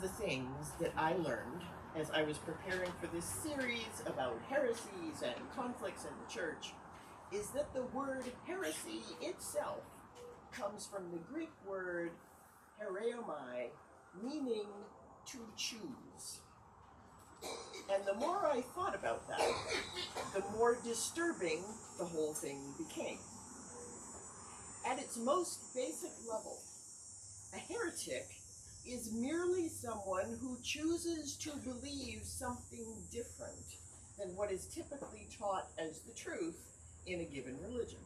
of the things that I learned as I was preparing for this series about heresies and conflicts in the church is that the word heresy itself comes from the Greek word hereomai, meaning to choose. And the more I thought about that, the more disturbing the whole thing became. At its most basic level, a heretic is merely someone who chooses to believe something different than what is typically taught as the truth in a given religion.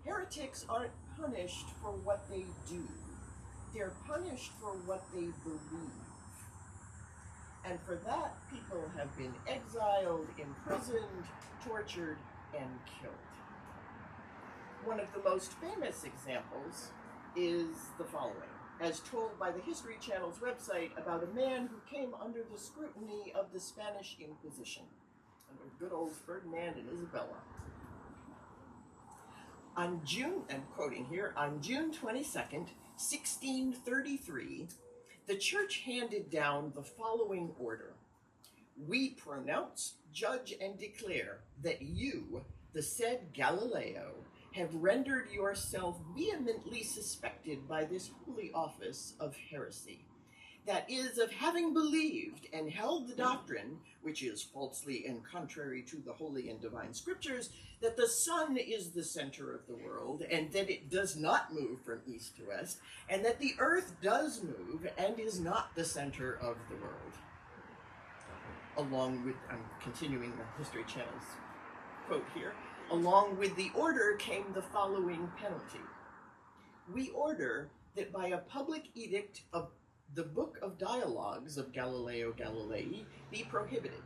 Heretics aren't punished for what they do. They're punished for what they believe. And for that, people have been exiled, imprisoned, tortured, and killed. One of the most famous examples is the following, as told by the History Channel's website about a man who came under the scrutiny of the Spanish Inquisition, under good old Ferdinand and Isabella. On June, I'm quoting here, on June 22nd, 1633, the church handed down the following order. We pronounce, judge, and declare that you, the said Galileo, have rendered yourself vehemently suspected by this holy office of heresy, that is, of having believed and held the doctrine, which is falsely and contrary to the holy and divine scriptures, that the sun is the center of the world, and that it does not move from east to west, and that the earth does move and is not the center of the world. Along with, I'm continuing the History Channel's quote here, along with the order came the following penalty. We order that by a public edict of the Book of Dialogues of Galileo Galilei be prohibited,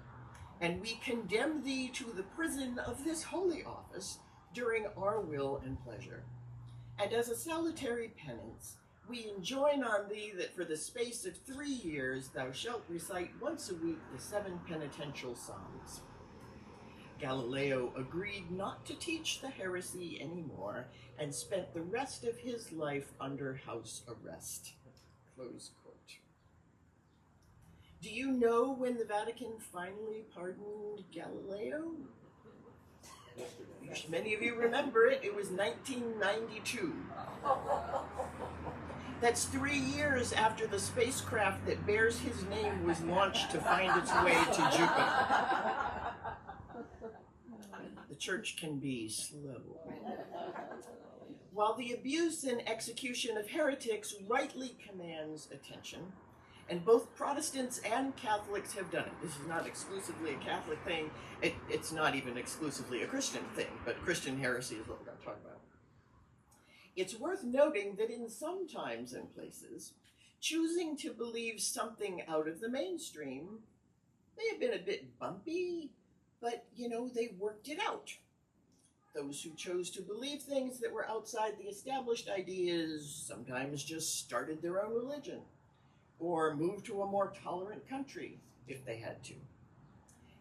and we condemn thee to the prison of this holy office during our will and pleasure. And as a salutary penance, we enjoin on thee that for the space of 3 years thou shalt recite once a week the 7 penitential psalms. Galileo agreed not to teach the heresy anymore and spent the rest of his life under house arrest. Close quote. Do you know when the Vatican finally pardoned Galileo? Many of you remember it. It was 1992. That's 3 years after the spacecraft that bears his name was launched to find its way to Jupiter. The church can be slow. While the abuse and execution of heretics rightly commands attention, and both Protestants and Catholics have done it. This is not exclusively a Catholic thing. It's not even exclusively a Christian thing, but Christian heresy is what we're going to talk about. It's worth noting that in some times and places, choosing to believe something out of the mainstream may have been a bit bumpy, but, you know, they worked it out. Those who chose to believe things that were outside the established ideas sometimes just started their own religion, or moved to a more tolerant country if they had to.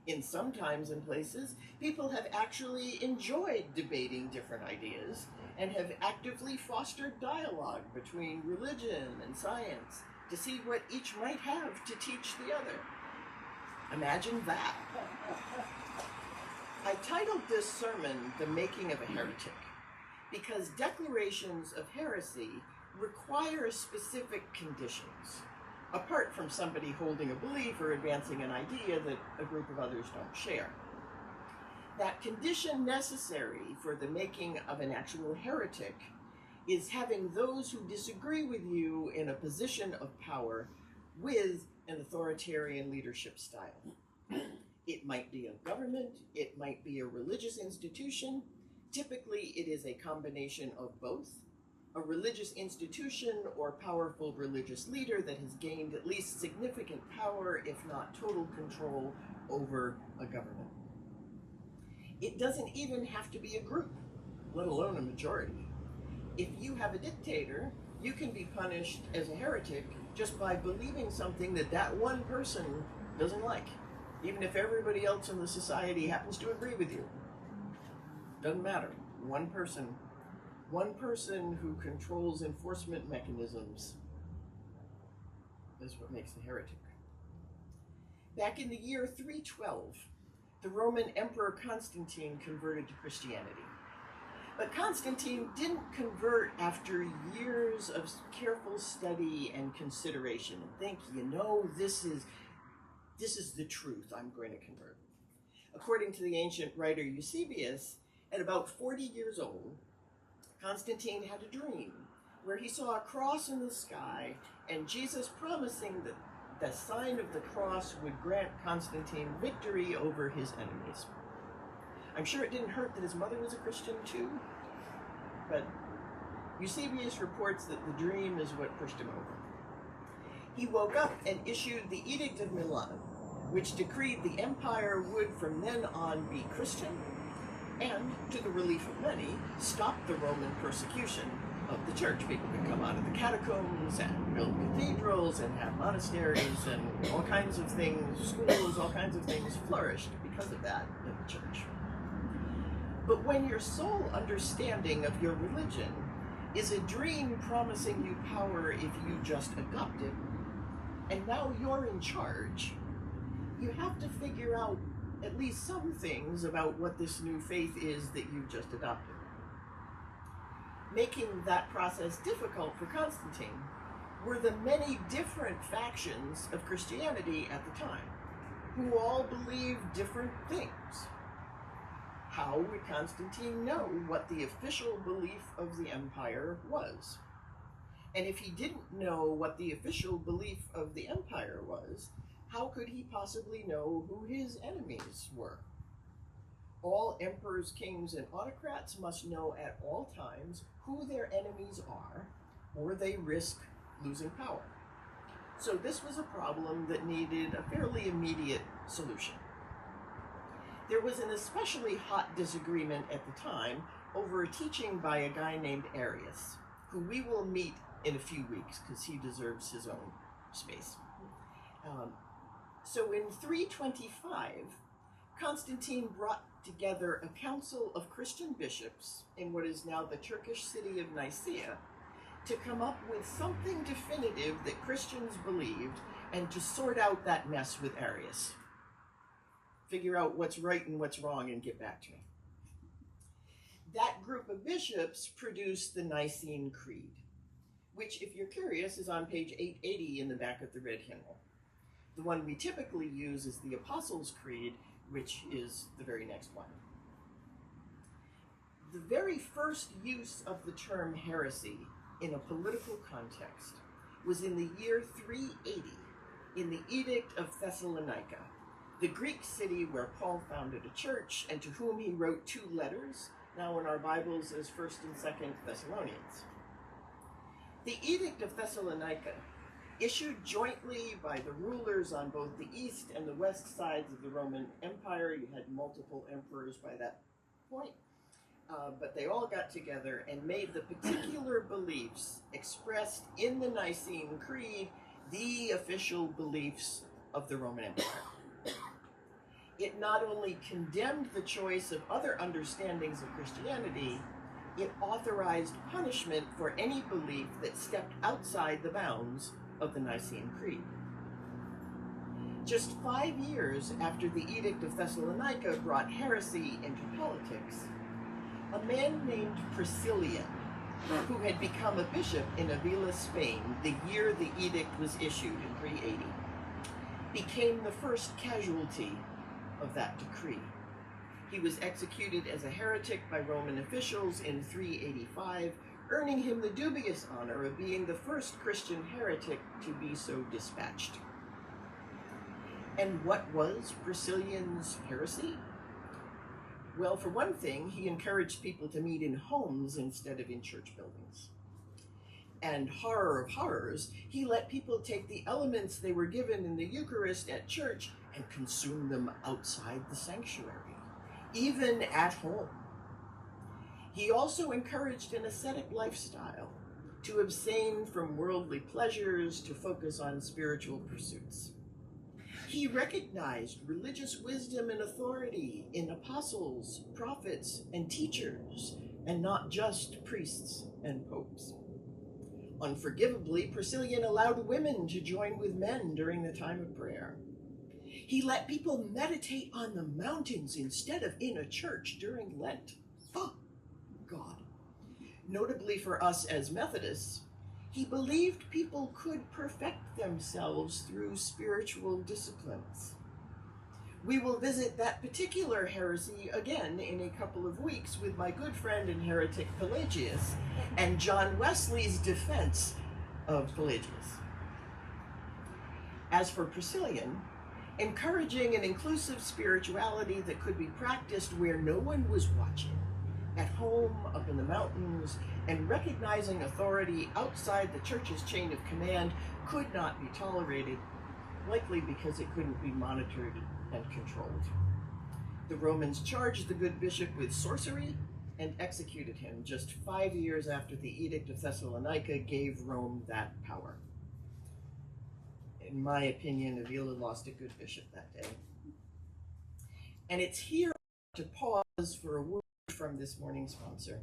In some times and places, people have actually enjoyed debating different ideas and have actively fostered dialogue between religion and science to see what each might have to teach the other. Imagine that. I titled this sermon, The Making of a Heretic, because declarations of heresy require specific conditions, apart from somebody holding a belief or advancing an idea that a group of others don't share. That condition necessary for the making of an actual heretic is having those who disagree with you in a position of power with an authoritarian leadership style. It might be a government, it might be a religious institution. Typically, it is a combination of both. A religious institution or powerful religious leader that has gained at least significant power, if not total control, over a government. It doesn't even have to be a group, let alone a majority. If you have a dictator, you can be punished as a heretic just by believing something that that one person doesn't like, even if everybody else in the society happens to agree with you. Doesn't matter. One person who controls enforcement mechanisms is what makes a heretic. Back in the year 312, the Roman Emperor Constantine converted to Christianity. But Constantine didn't convert after years of careful study and consideration and think, this is the truth, I'm going to convert. According to the ancient writer Eusebius, at about 40 years old, Constantine had a dream where he saw a cross in the sky and Jesus promising that the sign of the cross would grant Constantine victory over his enemies. I'm sure it didn't hurt that his mother was a Christian too, but Eusebius reports that the dream is what pushed him over. He woke up and issued the Edict of Milan, which decreed the empire would from then on be Christian and, to the relief of many, stop the Roman persecution of the church. People could come out of the catacombs and build cathedrals and have monasteries and all kinds of things, schools, all kinds of things flourished because of that in the church. But when your sole understanding of your religion is a dream promising you power if you just adopt it, and now you're in charge, you have to figure out at least some things about what this new faith is that you've just adopted. Making that process difficult for Constantine were the many different factions of Christianity at the time, who all believed different things. How would Constantine know what the official belief of the empire was? And if he didn't know what the official belief of the empire was, how could he possibly know who his enemies were? All emperors, kings, and autocrats must know at all times who their enemies are, or they risk losing power. So this was a problem that needed a fairly immediate solution. There was an especially hot disagreement at the time over a teaching by a guy named Arius, who we will meet in a few weeks because he deserves his own space. So in 325, Constantine brought together a council of Christian bishops in what is now the Turkish city of Nicaea to come up with something definitive that Christians believed and to sort out that mess with Arius. Figure out what's right and what's wrong and get back to me. That group of bishops produced the Nicene Creed, which, if you're curious, is on page 880 in the back of the red hymnal. The one we typically use is the Apostles' Creed, which is the very next one. The very first use of the term heresy in a political context was in the year 380 in the Edict of Thessalonica, the Greek city where Paul founded a church and to whom he wrote 2 letters, now in our Bibles as 1st and 2nd Thessalonians. The Edict of Thessalonica, issued jointly by the rulers on both the east and the west sides of the Roman Empire. You had multiple emperors by that point, but they all got together and made the particular beliefs expressed in the Nicene Creed the official beliefs of the Roman Empire. It not only condemned the choice of other understandings of Christianity, it authorized punishment for any belief that stepped outside the bounds of the Nicene Creed. Just 5 years after the Edict of Thessalonica brought heresy into politics, a man named Priscillian, who had become a bishop in Avila, Spain, the year the edict was issued in 380, became the first casualty of that decree. He was executed as a heretic by Roman officials in 385, earning him the dubious honor of being the first Christian heretic to be so dispatched. And what was Priscillian's heresy? Well, for one thing, he encouraged people to meet in homes instead of in church buildings. And horror of horrors, he let people take the elements they were given in the Eucharist at church and consume them outside the sanctuary, even at home. He also encouraged an ascetic lifestyle, to abstain from worldly pleasures, to focus on spiritual pursuits. He recognized religious wisdom and authority in apostles, prophets, and teachers, and not just priests and popes. Unforgivably, Priscillian allowed women to join with men during the time of prayer. He let people meditate on the mountains instead of in a church during Lent. Oh, God. Notably for us as Methodists, he believed people could perfect themselves through spiritual disciplines. We will visit that particular heresy again in a couple of weeks with my good friend and heretic Pelagius and John Wesley's defense of Pelagius. As for Priscillian, encouraging an inclusive spirituality that could be practiced where no one was watching, at home, up in the mountains, and recognizing authority outside the church's chain of command could not be tolerated, likely because it couldn't be monitored and controlled. The Romans charged the good bishop with sorcery and executed him just 5 years after the Edict of Thessalonica gave Rome that power. In my opinion, Avila lost a good bishop that day. And it's here to pause for a word from this morning's sponsor,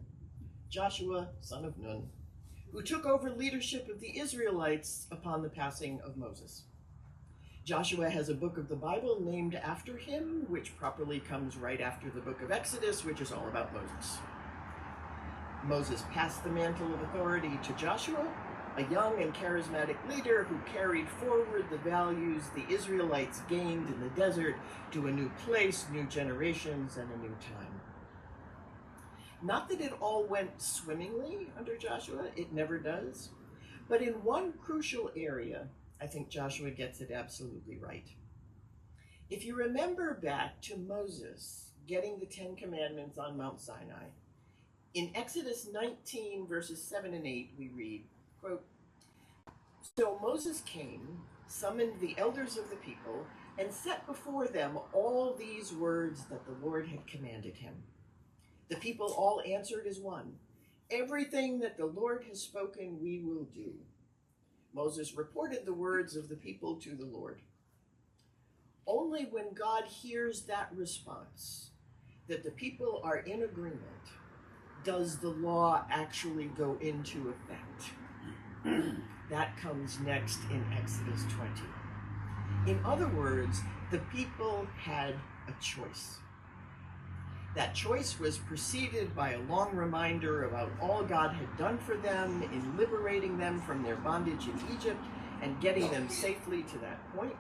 Joshua, son of Nun, who took over leadership of the Israelites upon the passing of Moses. Joshua has a book of the Bible named after him, which properly comes right after the book of Exodus, which is all about Moses. Moses passed the mantle of authority to Joshua, a young and charismatic leader who carried forward the values the Israelites gained in the desert to a new place, new generations, and a new time. Not that it all went swimmingly under Joshua, it never does, but in one crucial area, I think Joshua gets it absolutely right. If you remember back to Moses getting the 10 Commandments on Mount Sinai, in Exodus 19, verses 7 and 8, we read, quote, "So Moses came, summoned the elders of the people, and set before them all these words that the Lord had commanded him. The people all answered as one, 'Everything that the Lord has spoken, we will do.' Moses reported the words of the people to the Lord. Only when God hears that response, that the people are in agreement, does the law actually go into effect. That comes next in Exodus 20. In other words, the people had a choice. That choice was preceded by a long reminder about all God had done for them in liberating them from their bondage in Egypt and getting them safely to that point.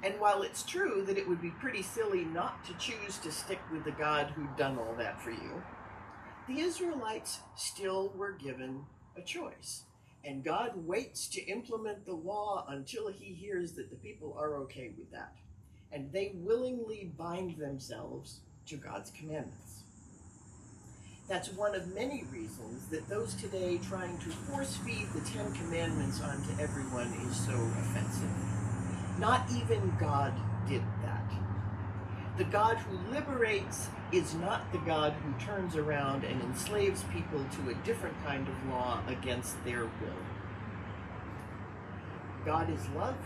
And while it's true that it would be pretty silly not to choose to stick with the God who'd done all that for you, the Israelites still were given a choice. And God waits to implement the law until he hears that the people are okay with that. And they willingly bind themselves to God's commandments. That's one of many reasons that those today trying to force-feed the 10 Commandments onto everyone is so offensive. Not even God did that. The God who liberates is not the God who turns around and enslaves people to a different kind of law against their will. God is love,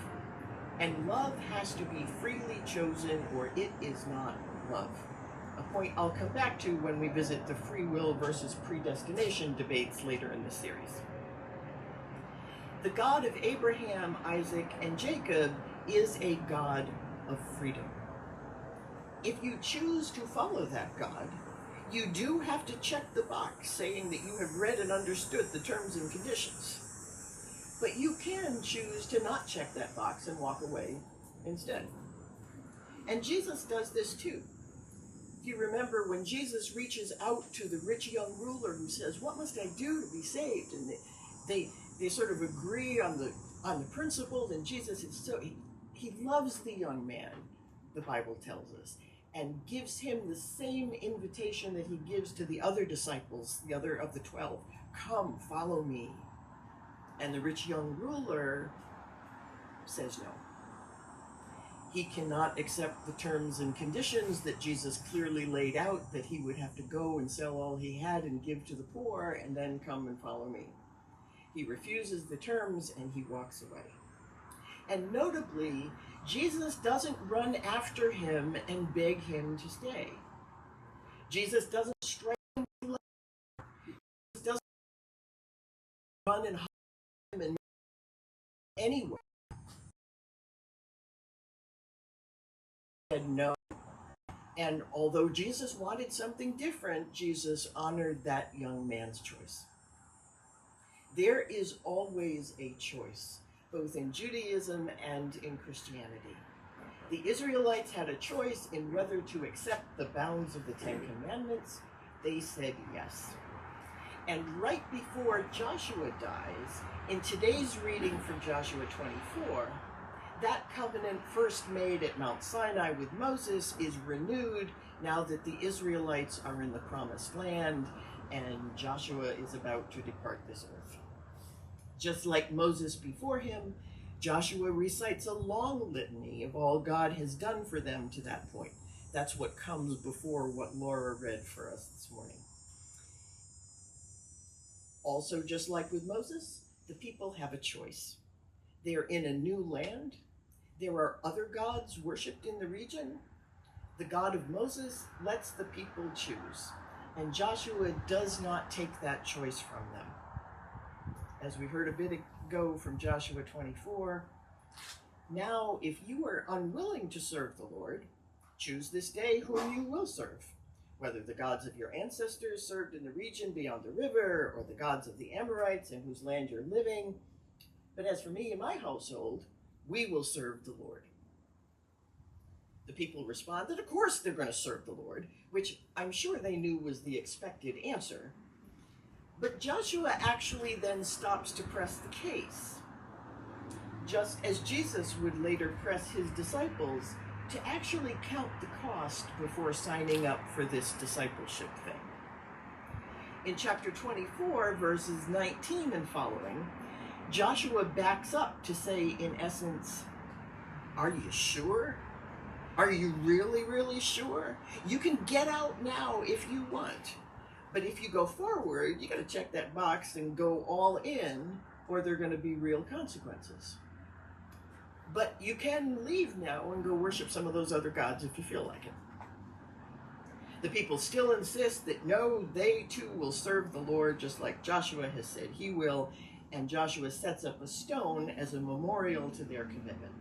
and love has to be freely chosen or it is not love. A point I'll come back to when we visit the free will versus predestination debates later in this series. The God of Abraham, Isaac, and Jacob is a God of freedom. If you choose to follow that God, you do have to check the box saying that you have read and understood the terms and conditions. But you can choose to not check that box and walk away instead. And Jesus does this too. If you remember when Jesus reaches out to the rich young ruler who says, "What must I do to be saved?" And they sort of agree on the principles, and Jesus is he loves the young man, the Bible tells us, and gives him the same invitation that he gives to the other disciples, the other of the 12. Come, follow me. And the rich young ruler says no. He cannot accept the terms and conditions that Jesus clearly laid out, that he would have to go and sell all he had and give to the poor and then come and follow me. He refuses the terms and he walks away. And notably, Jesus doesn't run after him and beg him to stay. Jesus doesn't strike him with love. Jesus doesn't run and hide Anyway, said no. And although Jesus wanted something different, Jesus honored that young man's choice. There is always a choice, both in Judaism and in Christianity. The Israelites had a choice in whether to accept the bounds of the Ten Commandments. They said yes. And right before Joshua dies, in today's reading from Joshua 24, that covenant first made at Mount Sinai with Moses is renewed now that the Israelites are in the promised land and Joshua is about to depart this earth. Just like Moses before him, Joshua recites a long litany of all God has done for them to that point. That's what comes before what Laura read for us this morning. Also, just like with Moses, the people have a choice. They are in a new land. There are other gods worshipped in the region. The God of Moses lets the people choose, and Joshua does not take that choice from them. As we heard a bit ago from Joshua 24, now if you are unwilling to serve the Lord, choose this day whom you will serve, whether the gods of your ancestors served in the region beyond the river, or the gods of the Amorites in whose land you're living. But as for me and my household, we will serve the Lord. The people responded, of course they're going to serve the Lord, which I'm sure they knew was the expected answer. But Joshua actually then stops to press the case, just as Jesus would later press his disciples to actually count the cost before signing up for this discipleship thing. In chapter 24, verses 19 and following, Joshua backs up to say, in essence, are you sure? Are you really, really sure? You can get out now if you want. But if you go forward, you got to check that box and go all in, or there are going to be real consequences. But you can leave now and go worship some of those other gods if you feel like it. The people still insist that no, they too will serve the Lord just like Joshua has said he will, and Joshua sets up a stone as a memorial to their commitment.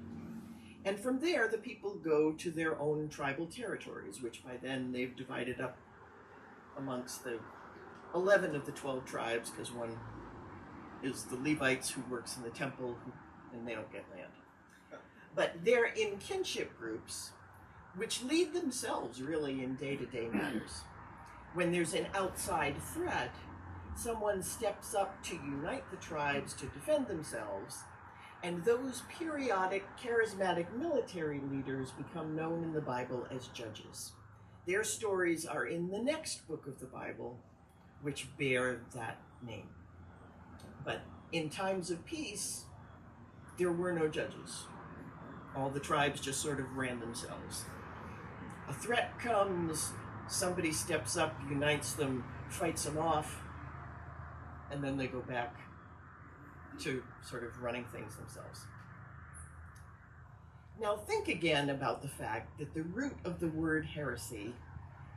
And from there, the people go to their own tribal territories, which by then they've divided up amongst the 11 of the 12 tribes, because one is the Levites who works in the temple, and they don't get land. But they're in kinship groups, which lead themselves really in day-to-day matters. When there's an outside threat, someone steps up to unite the tribes to defend themselves, and those periodic charismatic military leaders become known in the Bible as judges. Their stories are in the next book of the Bible, which bear that name. But in times of peace, there were no judges. All the tribes just sort of ran themselves. A threat comes, somebody steps up, unites them, fights them off, and then they go back to sort of running things themselves. Now think again about the fact that the root of the word heresy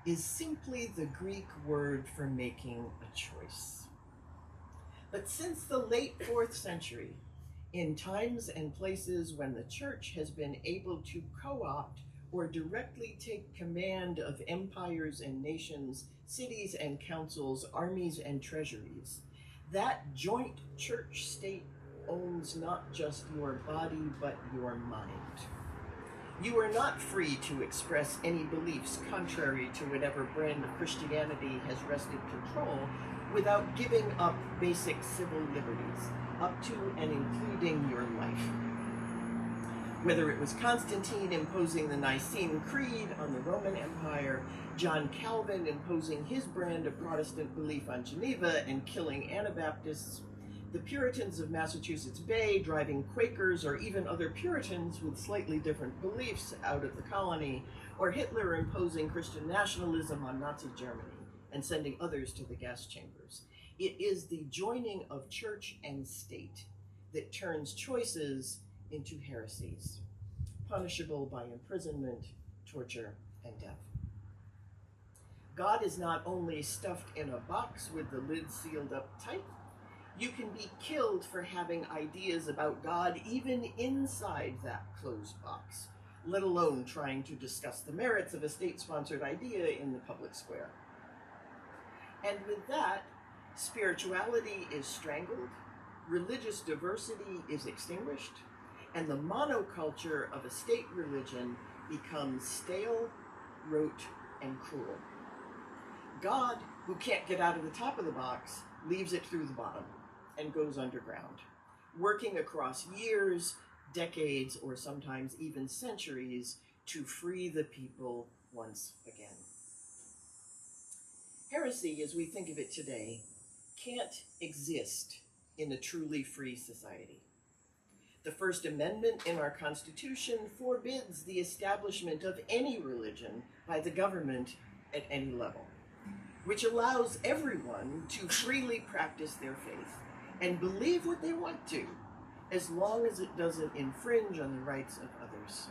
is simply the Greek word for making a choice. But since the late 4th century, in times and places when the church has been able to co-opt or directly take command of empires and nations, cities and councils, armies and treasuries, that joint church-state owns not just your body, but your mind. You are not free to express any beliefs contrary to whatever brand of Christianity has wrested control without giving up basic civil liberties, up to and including your life. Whether it was Constantine imposing the Nicene Creed on the Roman Empire, John Calvin imposing his brand of Protestant belief on Geneva and killing Anabaptists, the Puritans of Massachusetts Bay driving Quakers or even other Puritans with slightly different beliefs out of the colony, or Hitler imposing Christian nationalism on Nazi Germany and sending others to the gas chambers. It is the joining of church and state that turns choices into heresies, punishable by imprisonment, torture, and death. God is not only stuffed in a box with the lid sealed up tight, You can be killed for having ideas about God even inside that closed box, let alone trying to discuss the merits of a state-sponsored idea in the public square. And with that, spirituality is strangled, religious diversity is extinguished, and the monoculture of a state religion becomes stale, rote, and cruel. God, who can't get out of the top of the box, leaves it through the bottom and goes underground, working across years, decades, or sometimes even centuries to free the people once again. Heresy, as we think of it today, can't exist in a truly free society. The First Amendment in our Constitution forbids the establishment of any religion by the government at any level, which allows everyone to freely practice their faith and believe what they want to, as long as it doesn't infringe on the rights of others.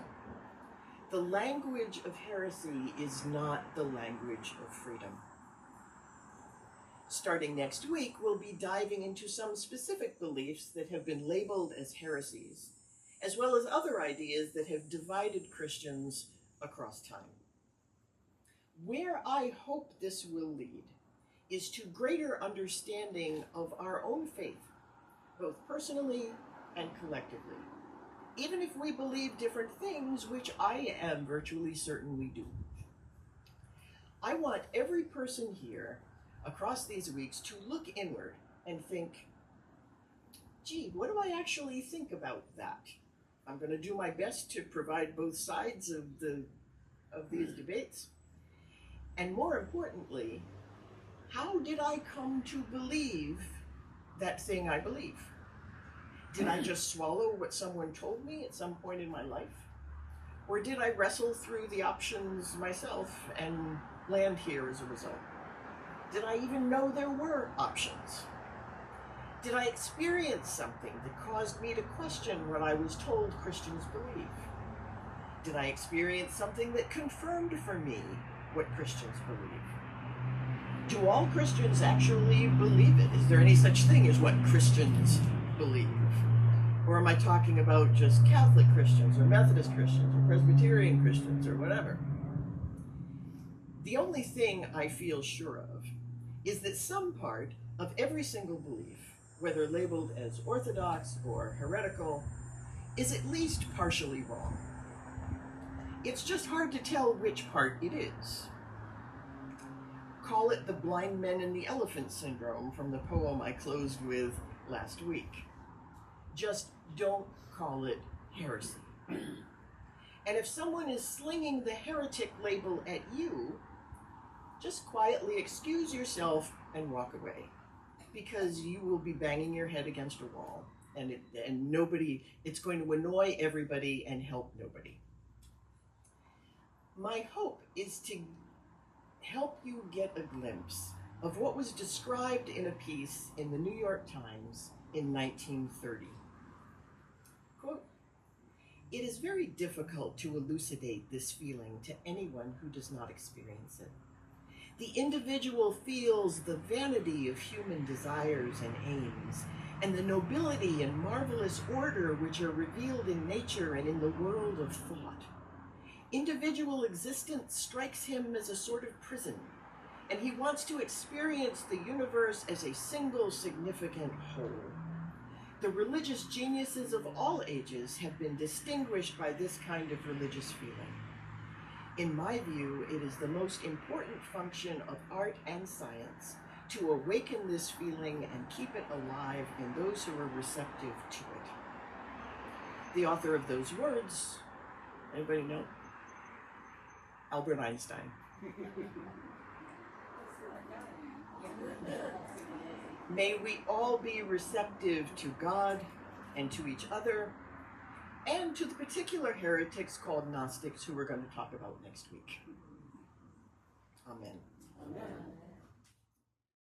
The language of heresy is not the language of freedom. Starting next week, we'll be diving into some specific beliefs that have been labeled as heresies, as well as other ideas that have divided Christians across time. Where I hope this will lead is to greater understanding of our own faith, both personally and collectively, even if we believe different things, which I am virtually certain we do. I want every person here across these weeks to look inward and think, gee, what do I actually think about that? I'm going to do my best to provide both sides of these debates. And more importantly, how did I come to believe that thing I believe? Did I just swallow what someone told me at some point in my life? Or did I wrestle through the options myself and land here as a result? Did I even know there were options? Did I experience something that caused me to question what I was told Christians believe? Did I experience something that confirmed for me what Christians believe? Do all Christians actually believe it? Is there any such thing as what Christians believe? Or am I talking about just Catholic Christians or Methodist Christians or Presbyterian Christians or whatever? The only thing I feel sure of is that some part of every single belief, whether labeled as orthodox or heretical, is at least partially wrong. It's just hard to tell which part it is. Call it the blind men and the elephant syndrome from the poem I closed with last week. Just don't call it heresy. And if someone is slinging the heretic label at you, just quietly excuse yourself and walk away, because you will be banging your head against a wall, and it's going to annoy everybody and help nobody. My hope is to help you get a glimpse of what was described in a piece in the New York Times in 1930. Quote, "It is very difficult to elucidate this feeling to anyone who does not experience it. The individual feels the vanity of human desires and aims, and the nobility and marvelous order which are revealed in nature and in the world of thought. Individual existence strikes him as a sort of prison, and he wants to experience the universe as a single significant whole. The religious geniuses of all ages have been distinguished by this kind of religious feeling. In my view, it is the most important function of art and science to awaken this feeling and keep it alive in those who are receptive to it." The author of those words, anybody know? Albert Einstein. May we all be receptive to God and to each other, and to the particular heretics called Gnostics, who we're going to talk about next week. Amen. Amen.